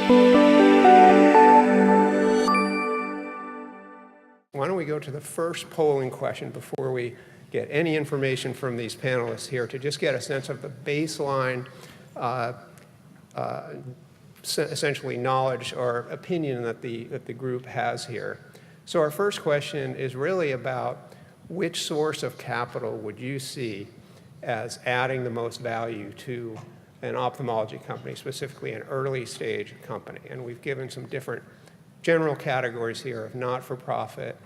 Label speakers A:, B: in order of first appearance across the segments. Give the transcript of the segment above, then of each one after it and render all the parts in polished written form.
A: Why don't we go to the first polling question before we get any information from these panelists here to just get a sense of the baseline, essentially knowledge or opinion that the group has here. So our first question is really about which source of capital would you see as adding the most value to an ophthalmology company, specifically an early stage company. And we've given some different general categories here of not-for-profit,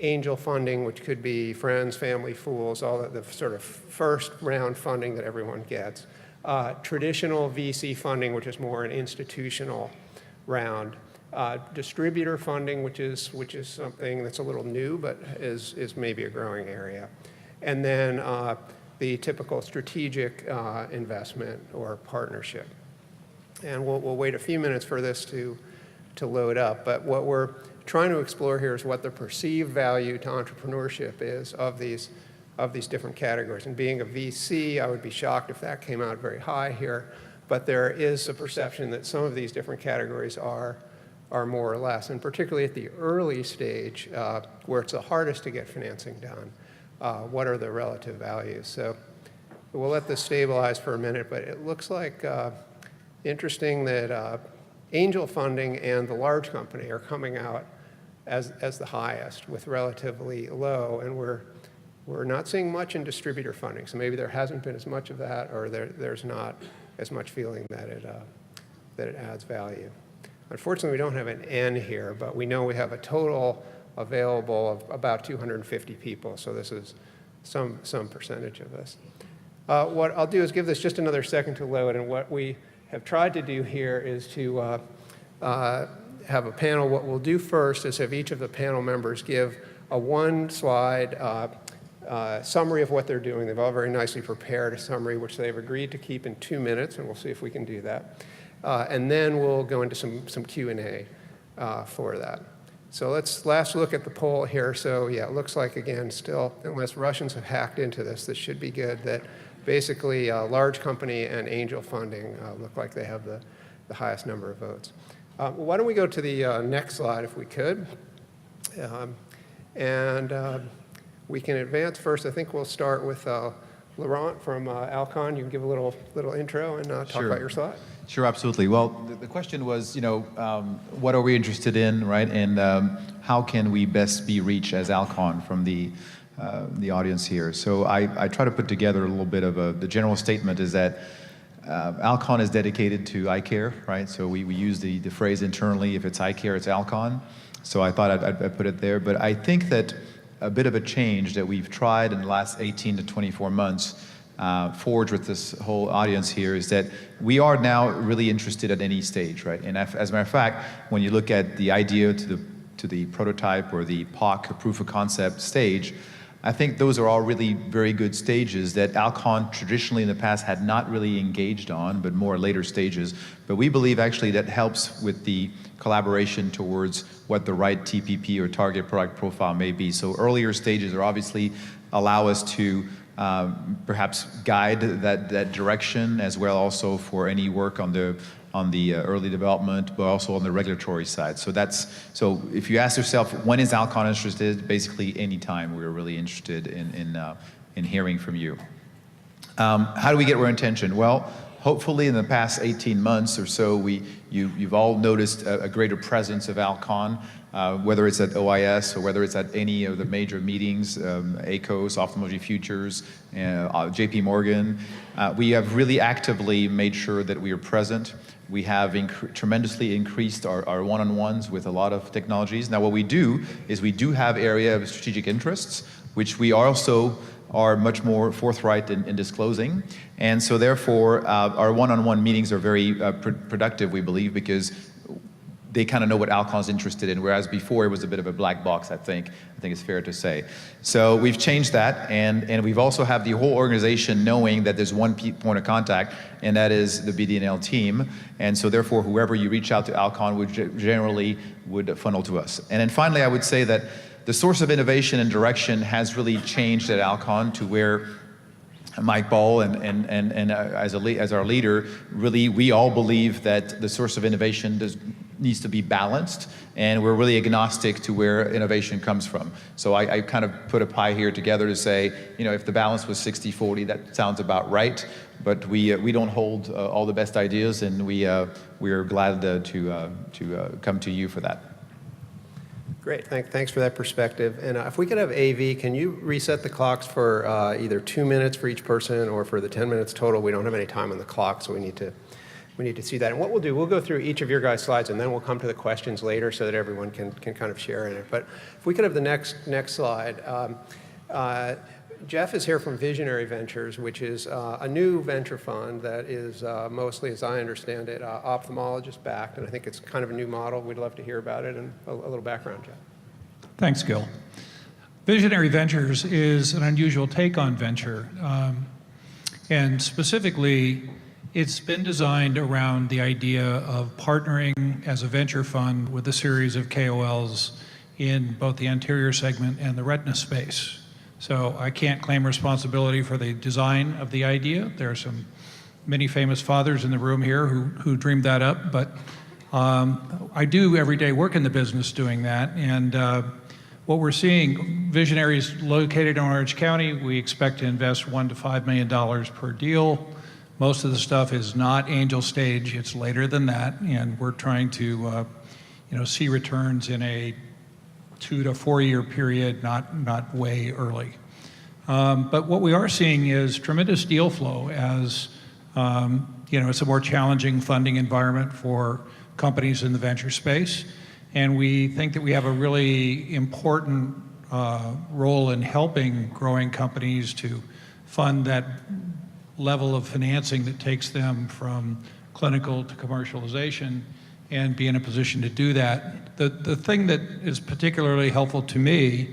A: angel funding, which could be friends, family, fools, all the sort of first round funding that everyone gets. Traditional VC funding, which is more an institutional round. Distributor funding, which is something that's a little new, but is maybe a growing area. And then the typical strategic investment or partnership. And we'll wait a few minutes for this to load up. But what we're trying to explore here is what the perceived value to entrepreneurship is of these different categories. And being a VC, I would be shocked if that came out very high here. But there is a perception that some of these different categories are more or less, and particularly at the early stage, where it's the hardest to get financing done. What are the relative values? So we'll let this stabilize for a minute, but it looks like interesting that angel funding and the large company are coming out as the highest with relatively low, and we're not seeing much in distributor funding. So maybe there hasn't been as much of that, or there's not as much feeling that it adds value. Unfortunately, we don't have an N here, but we know we have a total available of about 250 people, so this is some percentage of this. What I'll do is give this just another second to load, and what we have tried to do here is to have a panel. What we'll do first is have each of the panel members give a one-slide summary of what they're doing. They've all very nicely prepared a summary, which they've agreed to keep in 2 minutes, and we'll see if we can do that. And then we'll go into some Q&A for that. So let's last look at the poll here. So yeah, it looks like, again, still, unless Russians have hacked into this should be good, that basically large company and angel funding look like they have the highest number of votes. Why don't we go to the next slide if we could. We can advance first. I think we'll start with Laurent from Alcon. You can give a little intro and talk about your slide.
B: Sure, absolutely. Well, the question was, what are we interested in, right? And how can we best be reached as Alcon from the audience here? So I try to put together a little bit of the general statement is that Alcon is dedicated to eye care, right? So we use the phrase internally, if it's eye care, it's Alcon. So I thought I'd put it there. But I think that a bit of a change that we've tried in the last 18 to 24 months forge with this whole audience here is that we are now really interested at any stage, right? And as a matter of fact, when you look at the idea to the prototype or the POC, proof of concept stage, I think those are all really very good stages that Alcon traditionally in the past had not really engaged on, but more later stages. But we believe actually that helps with the collaboration towards what the right TPP or target product profile may be. So earlier stages are obviously allow us to perhaps guide that direction as well, also for any work on the early development, but also on the regulatory side. So if you ask yourself, when is Alcon interested? Basically, any time we're really interested in hearing from you. How do we get our attention? Well, hopefully in the past 18 months or so, you've all noticed a greater presence of Alcon, whether it's at OIS or whether it's at any of the major meetings, ACOS, Ophthalmology Futures, JP Morgan. We have really actively made sure that we are present. We have tremendously increased our one-on-ones with a lot of technologies. Now what we do is we do have area of strategic interests, which we also are much more forthright in disclosing. And so therefore, our one-on-one meetings are very productive, we believe, because they kind of know what Alcon's interested in, whereas before it was a bit of a black box, I think it's fair to say. So we've changed that, and we've also have the whole organization knowing that there's one point of contact, and that is the BD&L team. And so therefore, whoever you reach out to Alcon would generally funnel to us. And then finally, I would say that the source of innovation and direction has really changed at Alcon to where Mike Ball and as our leader, really, we all believe that the source of innovation needs to be balanced, and we're really agnostic to where innovation comes from. So I kind of put a pie here together to say, if the balance was 60-40, that sounds about right. But we don't hold all the best ideas, and we're glad to come to you for that.
A: Great, thanks for that perspective. And if we could have AV, can you reset the clocks for either 2 minutes for each person or for the 10 minutes total? We don't have any time on the clock, so we need to see that. And what we'll do, we'll go through each of your guys' slides, and then we'll come to the questions later so that everyone can kind of share in it. But if we could have the next slide. Jeff is here from Visionary Ventures, which is a new venture fund that is mostly, as I understand it, ophthalmologist backed, and I think it's kind of a new model. We'd love to hear about it and a little background, Jeff.
C: Thanks, Gil. Visionary Ventures is an unusual take on venture, and specifically, it's been designed around the idea of partnering as a venture fund with a series of KOLs in both the anterior segment and the retina space. So I can't claim responsibility for the design of the idea. There are many famous fathers in the room here who dreamed that up, but I do everyday work in the business doing that. And what we're seeing, Visionary is located in Orange County. We expect to invest $1 to $5 million per deal. Most of the stuff is not angel stage, it's later than that, and we're trying to see returns in a 2 to 4 year period, not way early. But what we are seeing is tremendous deal flow as it's a more challenging funding environment for companies in the venture space. And we think that we have a really important role in helping growing companies to fund that level of financing that takes them from clinical to commercialization and be in a position to do that. The thing that is particularly helpful to me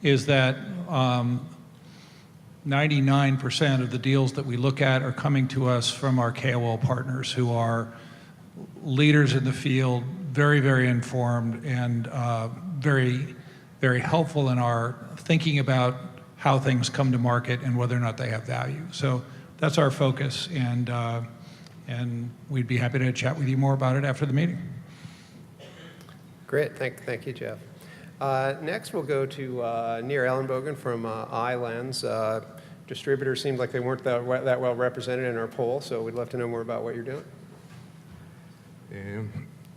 C: is that 99% of the deals that we look at are coming to us from our KOL partners who are leaders in the field, very, very informed, and very, very helpful in our thinking about how things come to market and whether or not they have value. So that's our focus, and we'd be happy to chat with you more about it after the meeting.
A: Great, thank you, Jeff. Next, we'll go to Near Ellenbogen from iLens. Distributors seemed like they weren't that well represented in our poll, so we'd love to know more about what you're doing.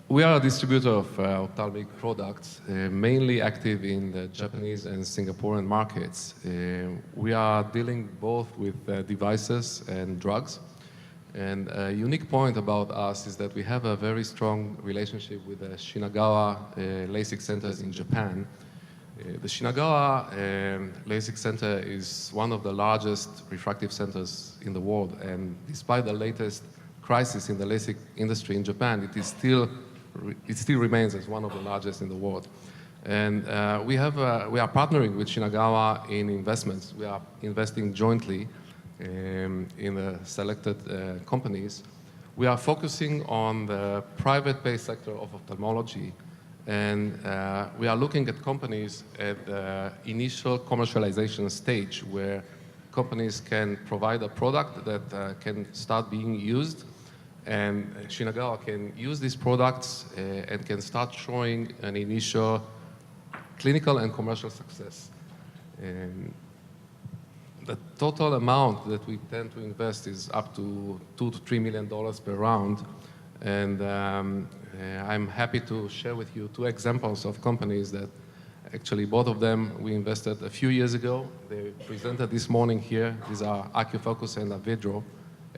D: We are a distributor of ophthalmic products, mainly active in the Japanese and Singaporean markets. We are dealing both with devices and drugs. And a unique point about us is that we have a very strong relationship with the Shinagawa LASIK centers in Japan. The Shinagawa LASIK Center is one of the largest refractive centers in the world, and despite the latest crisis in the LASIK industry in Japan, it still remains as one of the largest in the world. And we are partnering with Shinagawa in investments. We are investing jointly in the selected companies. We are focusing on the private pay sector of ophthalmology, and we are looking at companies at the initial commercialization stage where companies can provide a product that can start being used, and Shinagawa can use these products and can start showing an initial clinical and commercial success. The total amount that we tend to invest is up to $2 to $3 million per round, and I'm happy to share with you 2 examples of companies that actually both of them we invested a few years ago. They presented this morning here. These are AcuFocus and Avedro,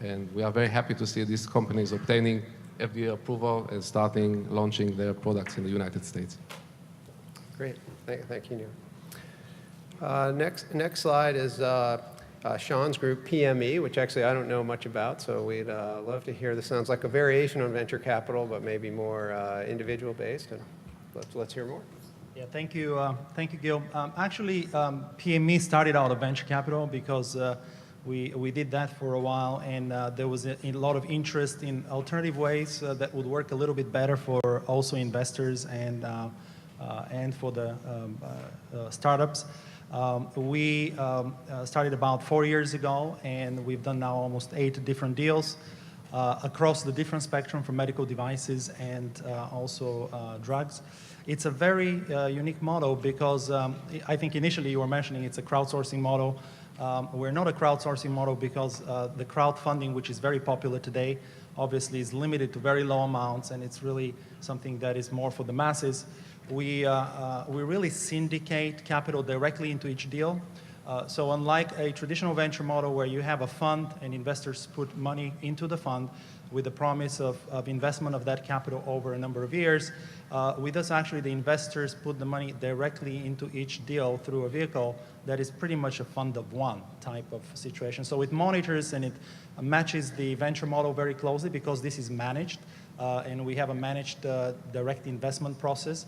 D: and we are very happy to see these companies obtaining FDA approval and starting launching their products in the United States.
A: Great, thank you, Neil. Next slide is Sean's group, PME, which actually I don't know much about, so we'd love to hear. This sounds like a variation on venture capital, but maybe more individual based, and let's hear more.
E: Yeah, thank you, Gil. Actually, PME started out of venture capital because we did that for a while, and there was a lot of interest in alternative ways that would work a little bit better for also investors and for the startups. We started about 4 years ago, and we've done now almost 8 different deals across the different spectrum from medical devices and also drugs. It's a very unique model because I think initially you were mentioning it's a crowdsourcing model. We're not a crowdsourcing model because the crowdfunding, which is very popular today, obviously is limited to very low amounts, and it's really something that is more for the masses. We really syndicate capital directly into each deal. So unlike a traditional venture model where you have a fund and investors put money into the fund with the promise of investment of that capital over a number of years, with us actually the investors put the money directly into each deal through a vehicle that is pretty much a fund of one type of situation. So it monitors and it matches the venture model very closely because this is managed and we have a managed direct investment process.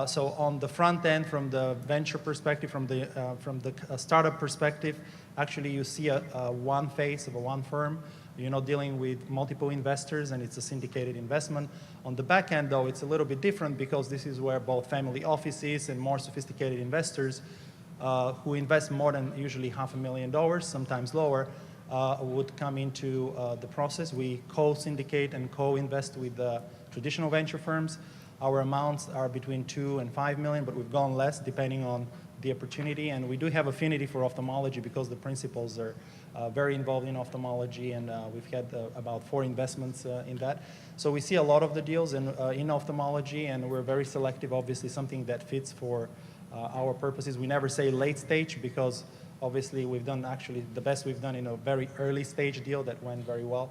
E: So on the front end, from the venture perspective, from the startup perspective, actually you see one face of a one firm. You're not dealing with multiple investors, and it's a syndicated investment. On the back end, though, it's a little bit different because this is where both family offices and more sophisticated investors who invest more than usually $500,000, sometimes lower, would come into the process. We co-syndicate and co-invest with traditional venture firms. Our amounts are between 2 and 5 million, but we've gone less depending on the opportunity. And we do have affinity for ophthalmology because the principals are very involved in ophthalmology, and we've had about 4 investments in that. So we see a lot of the deals in ophthalmology, and we're very selective, obviously, something that fits for our purposes. We never say late stage because obviously we've done actually the best we've done in a very early stage deal that went very well.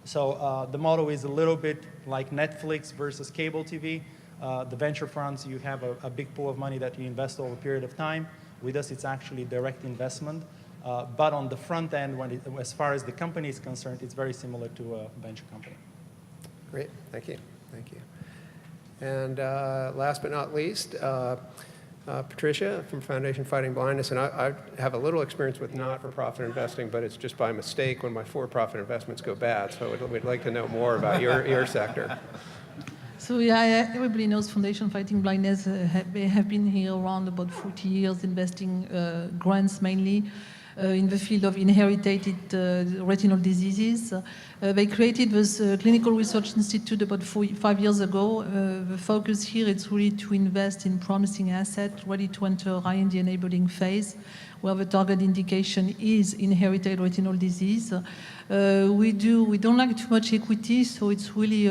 E: So the model is a little bit like Netflix versus cable TV. The venture funds, you have a big pool of money that you invest over a period of time. With us, it's actually direct investment. But on the front end, as far as the company is concerned, it's very similar to a venture company.
A: Great, thank you, thank you. And last but not least, Patricia from Foundation Fighting Blindness, and I have a little experience with not-for-profit investing, but it's just by mistake when my for-profit investments go bad, so we'd like to know more about your sector.
F: So yeah, everybody knows Foundation Fighting Blindness. They have been here around about 40 years investing grants mainly in the field of inherited retinal diseases. They created this clinical research institute about 5 years ago. The focus here is really to invest in promising assets ready to enter IND-enabling phase, where the target indication is inherited retinal disease. We don't like too much equity, so it's really,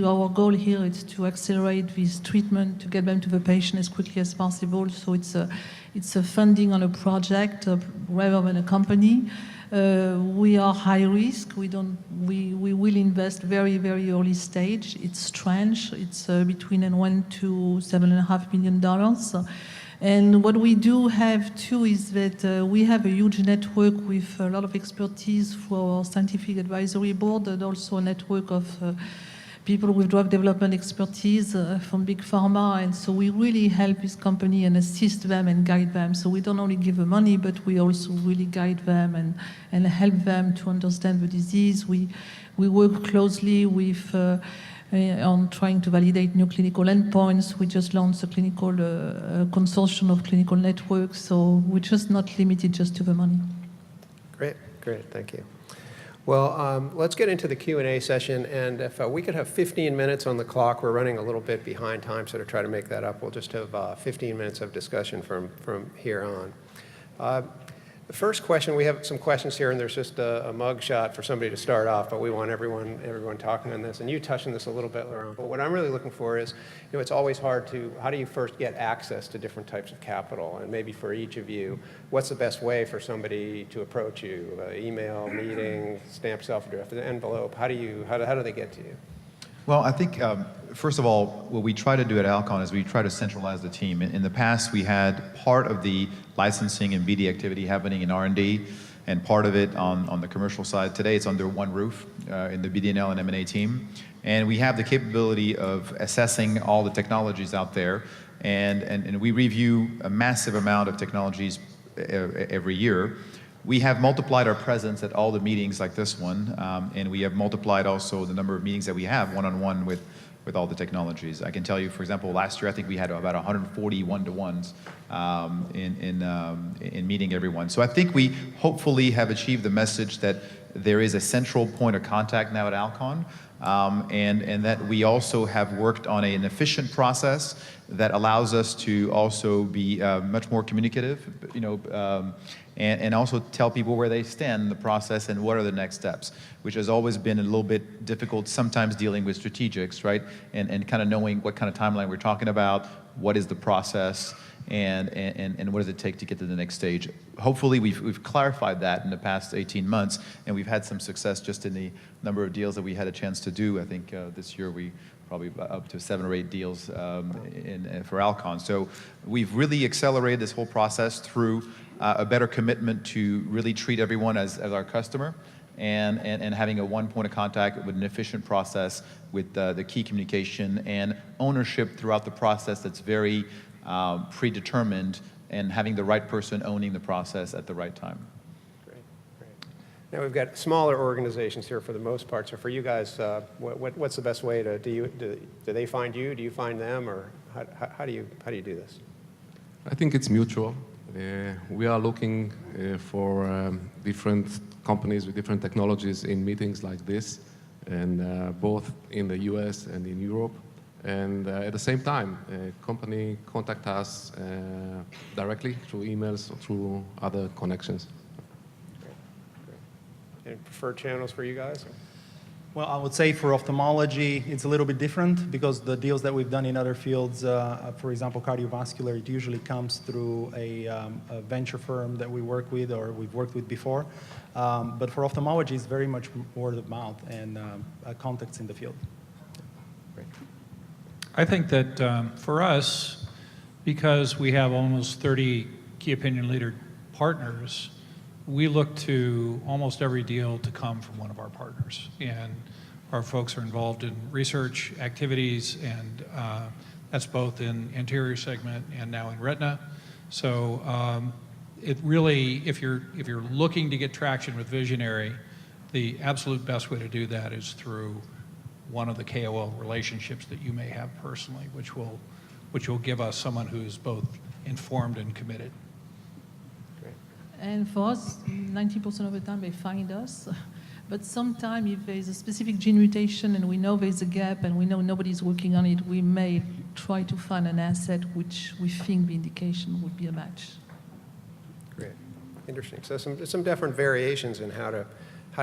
F: our goal here is to accelerate this treatment to get them to the patient as quickly as possible. So it's a funding on a project rather than a company. We are high risk. We will invest very, very early stage. It's tranche. It's between $1 to $7.5 million. And what we do have too is that we have a huge network with a lot of expertise for our scientific advisory board, and also a network of people with drug development expertise from big pharma. And so we really help this company and assist them and guide them. So we don't only give them money, but we also really guide them and help them to understand the disease. We work closely with on trying to validate new clinical endpoints. We just launched a clinical consortium of clinical networks, so we're just not limited just to the money.
A: Great, thank you. Well, let's get into the Q&A session, and if we could have 15 minutes on the clock. We're running a little bit behind time, so to try to make that up, we'll just have 15 minutes of discussion from here on. The first question, we have some questions here, and there's just a mug shot for somebody to start off, but we want everyone talking on this. And you touched on this a little bit, Laurent, but what I'm really looking for is, it's always hard to, how do you first get access to different types of capital? And maybe for each of you, what's the best way for somebody to approach you? Email, meeting, stamp self-addressed envelope, how do they get to you?
B: Well, I think, first of all, what we try to do at Alcon is we try to centralize the team. In the past, we had part of the licensing and BD activity happening in R&D, and part of it on the commercial side. Today, it's under one roof in the BD&L and M&A team. And we have the capability of assessing all the technologies out there, and we review a massive amount of technologies every year. We have multiplied our presence at all the meetings like this one, and we have multiplied also the number of meetings that we have one-on-one with with all the technologies. I can tell you, for example, last year I think we had about 140 one-to-ones in meeting everyone. So I think we hopefully have achieved the message that there is a central point of contact now at Alcon, and that we also have worked on an efficient process that allows us to also be much more communicative, and also tell people where they stand in the process and what are the next steps, which has always been a little bit difficult sometimes dealing with strategics, right? And kind of knowing what kind of timeline we're talking about, what is the process, and what does it take to get to the next stage. Hopefully we've clarified that in the past 18 months, and we've had some success just in the number of deals that we had a chance to do. I think this year we probably up to 7 or 8 deals for Alcon. So we've really accelerated this whole process through a better commitment to really treat everyone as our customer, and having a one point of contact with an efficient process with the key communication and ownership throughout the process that's very predetermined, and having the right person owning the process at the right time.
A: Great. Now we've got smaller organizations here for the most part. So for you guys, what's the best way to do they find you? Do you find them, or how do you do this?
D: I think it's mutual. We are looking for different companies with different technologies in meetings like this, and both in the US and in Europe. And at the same time, a company contact us directly through emails or through other connections.
A: Any preferred channels for you guys?
E: Well, I would say for ophthalmology, it's a little bit different, because the deals that we've done in other fields, for example, cardiovascular, it usually comes through a venture firm that we work with or we've worked with before. But for ophthalmology, it's very much word of mouth and contacts in the field.
A: Great.
C: I think that for us, because we have almost 30 key opinion leader partners, we look to almost every deal to come from one of our partners. And our folks are involved in research activities, and that's both in anterior segment and now in retina. So it really, if you're looking to get traction with visionary, the absolute best way to do that is through one of the KOL relationships that you may have personally, which will give us someone who's both informed and committed.
F: And for us, 90% of the time they find us. But sometimes if there's a specific gene mutation and we know there's a gap and we know nobody's working on it, we may try to find an asset which we think the indication would be a match.
A: Great. Interesting. So some different variations in how to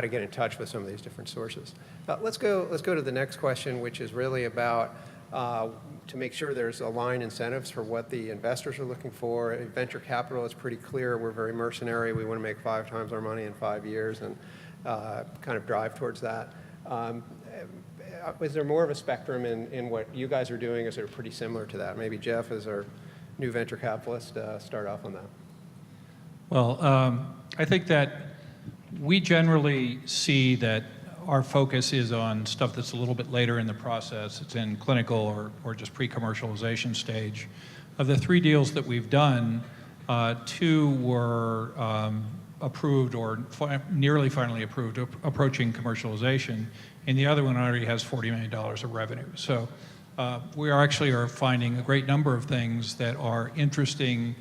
A: get in touch with some of these different sources. Let's go to the next question, which is really about to make sure there's aligned incentives for what the investors are looking for. In venture capital, it's pretty clear we're very mercenary. We want to make 5 times our money in 5 years and kind of drive towards that. Is there more of a spectrum in what you guys are doing? Is it pretty similar to that? Maybe Jeff, as our new venture capitalist, start off on that.
C: Well, I think that we generally see that our focus is on stuff that's a little bit later in the process. It's in clinical or just pre-commercialization stage. Of the 3 deals that we've done, 2 were approved or nearly finally approved, approaching commercialization, and the other one already has $40 million of revenue. So we are finding a great number of things that are interesting,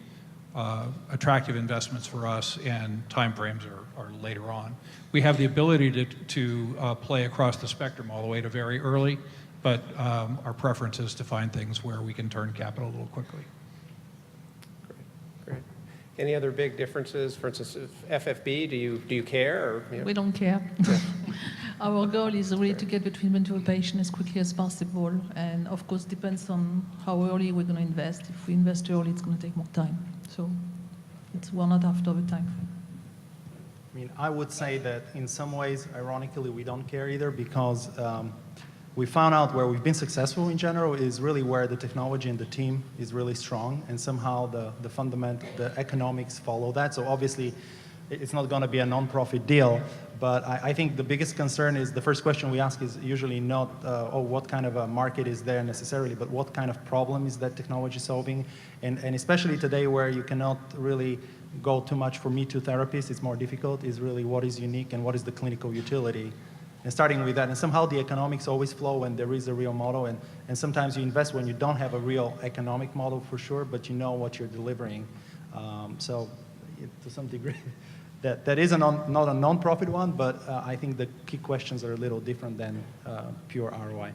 C: attractive investments for us, and timeframes are later on. We have the ability to play across the spectrum all the way to very early, but our preference is to find things where we can turn capital a little quickly.
A: Great. Any other big differences? For instance, FFB, do you care? Or,
F: We don't care. Our goal is really to get the treatment to a patient as quickly as possible, and of course depends on how early we're going to invest. If we invest early, it's going to take more time. So we're not after the time.
E: I mean, I would say that in some ways, ironically, we don't care either, because we found out where we've been successful in general is really where the technology and the team is really strong, and somehow the economics follow that. So obviously, it's not going to be a non-profit deal, but I think the biggest concern is the first question we ask is usually not, what kind of a market is there necessarily, but what kind of problem is that technology solving? And especially today where you cannot really go too much for me-too therapies, it's more difficult, is really what is unique and what is the clinical utility. and starting with that. And somehow the economics always flow when there is a real model, and sometimes you invest when you don't have a real economic model for sure, but you know what you're delivering. So to some degree, that is not a non-profit one, but I think the key questions are a little different than pure ROI.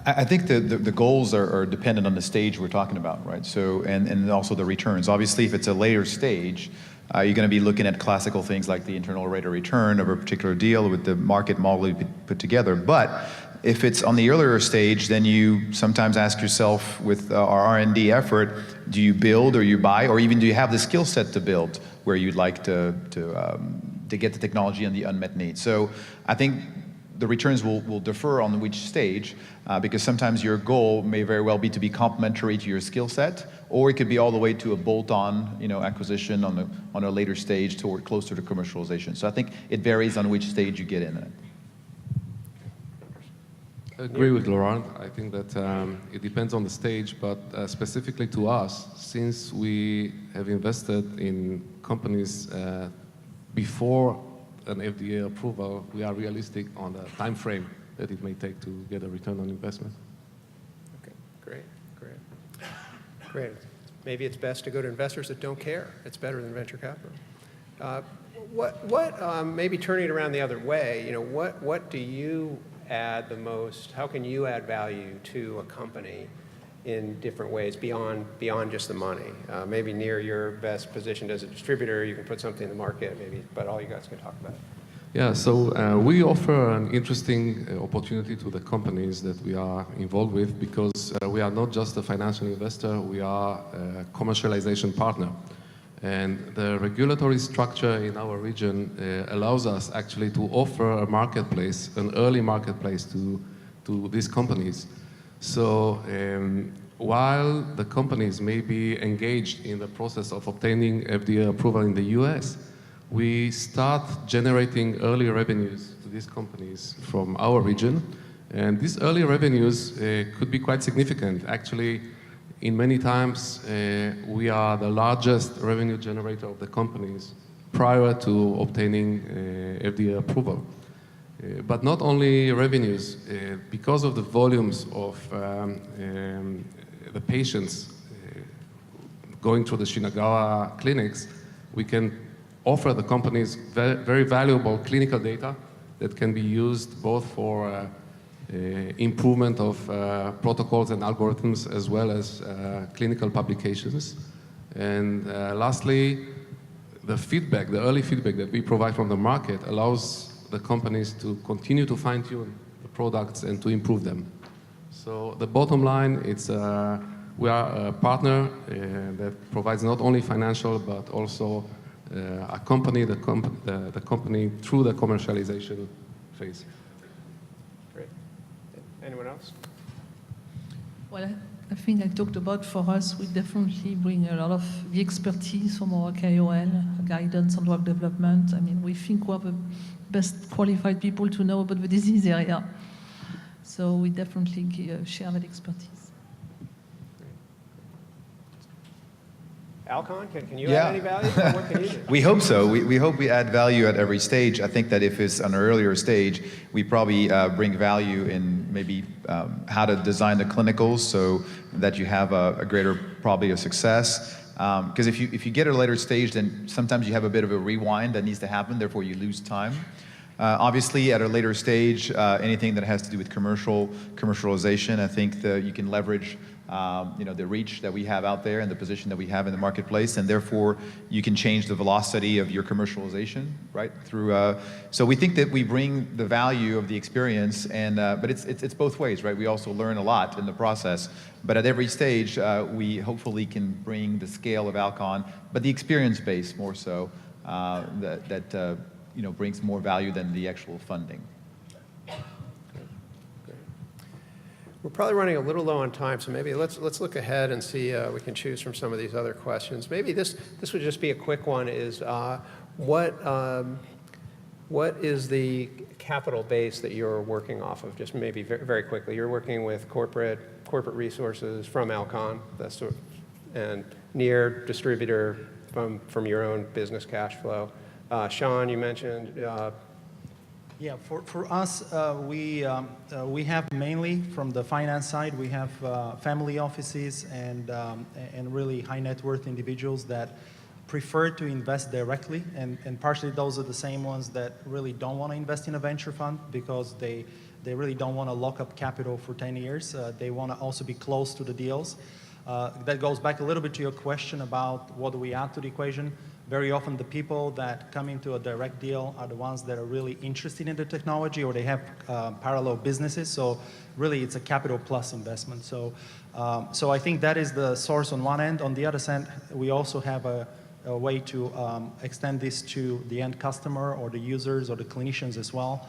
B: I think the goals are dependent on the stage we're talking about, right? So, and also the returns. Obviously, if it's a later stage, you're going to be looking at classical things like the internal rate of return of a particular deal with the market model you put together. But if it's on the earlier stage, then you sometimes ask yourself with our R&D effort, do you build or you buy, or even do you have the skill set to build where you'd like to get the technology and the unmet needs? So I think the returns will differ on which stage, because sometimes your goal may very well be to be complementary to your skill set, or it could be all the way to a bolt-on, acquisition on a later stage toward closer to commercialization. So I think it varies on which stage you get in it.
D: I agree with Laurent. I think that it depends on the stage, but specifically to us, since we have invested in companies before an FDA approval, we are realistic on the time frame that it may take to get a return on investment.
A: Okay, great. Maybe it's best to go to investors that don't care. It's better than venture capital. Maybe turning it around the other way, what do you add the most? How can you add value to a company in different ways beyond just the money? Maybe near your best positioned as a distributor, you can put something in the market, maybe, but all you guys can talk about it.
D: Yeah, so we offer an interesting opportunity to the companies that we are involved with, because we are not just a financial investor, we are a commercialization partner. And the regulatory structure in our region allows us actually to offer a marketplace, an early marketplace to these companies. So while the companies may be engaged in the process of obtaining FDA approval in the US, we start generating early revenues to these companies from our region. And these early revenues could be quite significant. Actually, in many times, we are the largest revenue generator of the companies prior to obtaining FDA approval. But not only revenues, because of the volumes of the patients going through the Shinagawa clinics, we can offer the companies very valuable clinical data that can be used both for improvement of protocols and algorithms, as well as clinical publications. And lastly, the early feedback that we provide from the market allows the companies to continue to fine-tune the products and to improve them. So the bottom line, we are a partner that provides not only financial, but also accompany the company through the commercialization phase.
A: Great. Anyone else?
F: Well, I think I talked about, for us, we definitely bring a lot of the expertise from our KOL, guidance on drug development. I mean, we think we're the best qualified people to know about the disease area. So we definitely share that expertise.
A: Alcon, can you add any value? What can you do?
B: We hope so. We hope we add value at every stage. I think that if it's on an earlier stage, we probably bring value in maybe how to design the clinicals so that you have a greater probability of success. Because if you get a later stage, then sometimes you have a bit of a rewind that needs to happen, therefore you lose time. Obviously, at a later stage, anything that has to do with commercialization, I think that you can leverage the reach that we have out there and the position that we have in the marketplace, and therefore you can change the velocity of your commercialization, right? So we think that we bring the value of the experience, and but it's both ways, right? We also learn a lot in the process, but at every stage we hopefully can bring the scale of Alcon, but the experience base more so that brings more value than the actual funding.
A: We're probably running a little low on time, so maybe let's look ahead and see we can choose from some of these other questions. Maybe this would just be a quick one. Is what is the capital base that you're working off of? Just maybe very quickly. You're working with corporate resources from Alcon, and near distributor from your own business cash flow. Sean, you mentioned,
E: Yeah, for us, we have mainly from the finance side, we have family offices and really high net worth individuals that prefer to invest directly, and partially those are the same ones that really don't want to invest in a venture fund because they really don't want to lock up capital for 10 years. They want to also be close to the deals. That goes back a little bit to your question about what do we add to the equation. Very often the people that come into a direct deal are the ones that are really interested in the technology or they have parallel businesses. So really it's a capital plus investment. So I think that is the source on one end. On the other hand, we also have a way to extend this to the end customer or the users or the clinicians as well,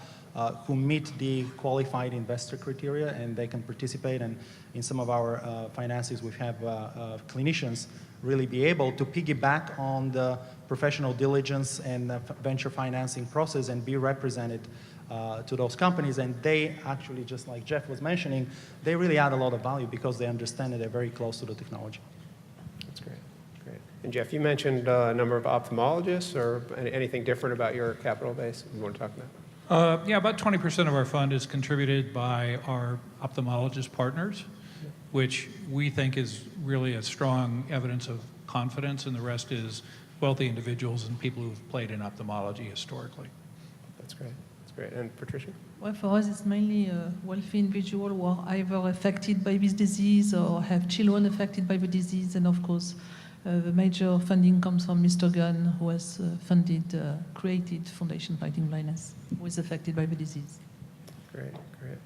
E: who meet the qualified investor criteria and they can participate. And in some of our finances, we have clinicians really be able to piggyback on the professional diligence and venture financing process and be represented to those companies. And they actually, just like Jeff was mentioning, they really add a lot of value because they understand that they're very close to the technology.
A: that's great, great. And Jeff, you mentioned a number of ophthalmologists or anything different about your capital base you want to talk about?
C: Yeah, about 20% of our fund is contributed by our ophthalmologist partners, which we think is really a strong evidence of confidence, and the rest is wealthy individuals and people who've played in ophthalmology historically.
A: That's great. That's great. And Patricia?
F: Well, for us, it's mainly wealthy individuals who are either affected by this disease or have children affected by the disease. And of course, the major funding comes from Mr. Gunn, who has created Foundation Fighting Blindness, who is affected by the disease.
A: Great, great.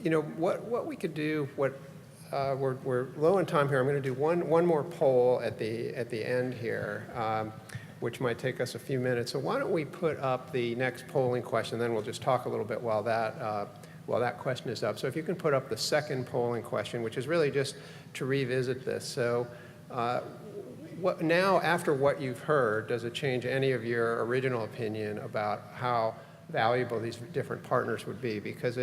A: You know, what we could do, we're low on time here. I'm going to do one more poll at the end here, which might take us a few minutes. So why don't we put up the next polling question, then we'll just talk a little bit while that question is up. So if you can put up the second polling question, which is really just to revisit this. So now, after what you've heard, does it change any of your original opinion about how valuable these different partners would be? Because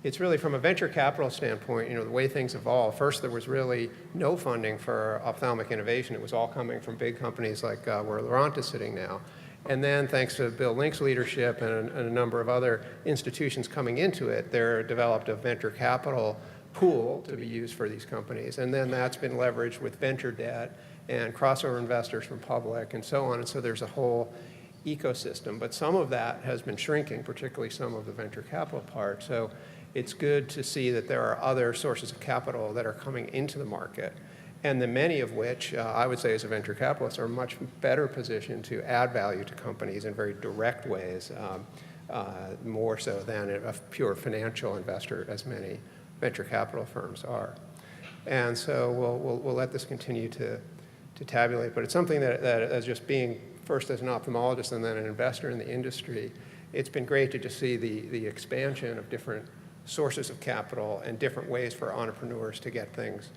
A: it's really, from a venture capital standpoint, you know, the way things evolved. First, there was really no funding for ophthalmic innovation. It was all coming from big companies like where Laurent is sitting now. And then, thanks to Bill Link's leadership and a number of other institutions coming into it, there developed a venture capital pool to be used for these companies. And then that's been leveraged with venture debt and crossover investors from public and so on. And so there's a whole ecosystem. But some of that has been shrinking, particularly some of the venture capital part. So it's good to see that there are other sources of capital that are coming into the market, and the many of which, I would say as a venture capitalist, are much better positioned to add value to companies in very direct ways, more so than a pure financial investor, as many venture capital firms are. And so we'll let this continue to tabulate, but it's something that as just being first as an ophthalmologist and then an investor in the industry, it's been great to just see the expansion of different sources of capital and different ways for entrepreneurs to get things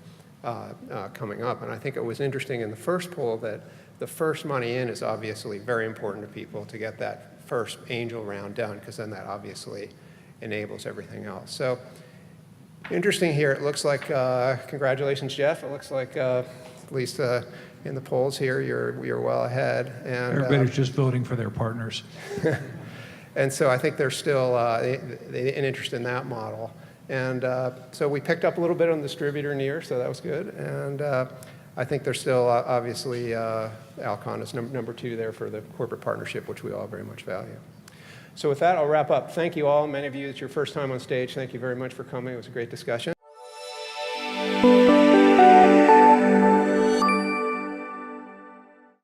A: coming up. And I think it was interesting in the first poll that the first money in is obviously very important to people to get that first angel round done, because then that obviously enables everything else. So interesting here. It looks like, congratulations, Jeff. It looks like, at least in the polls here, you're well ahead. And
C: Everybody's just voting for their partners.
A: And so I think there's still an interest in that model. And so we picked up a little bit on the distributor near, so that was good. And I think there's still, obviously, Alcon is number 2 there for the corporate partnership, which we all very much value. So with that, I'll wrap up. Thank you all. Many of you, it's your first time on stage. Thank you very much for coming. It was a great discussion.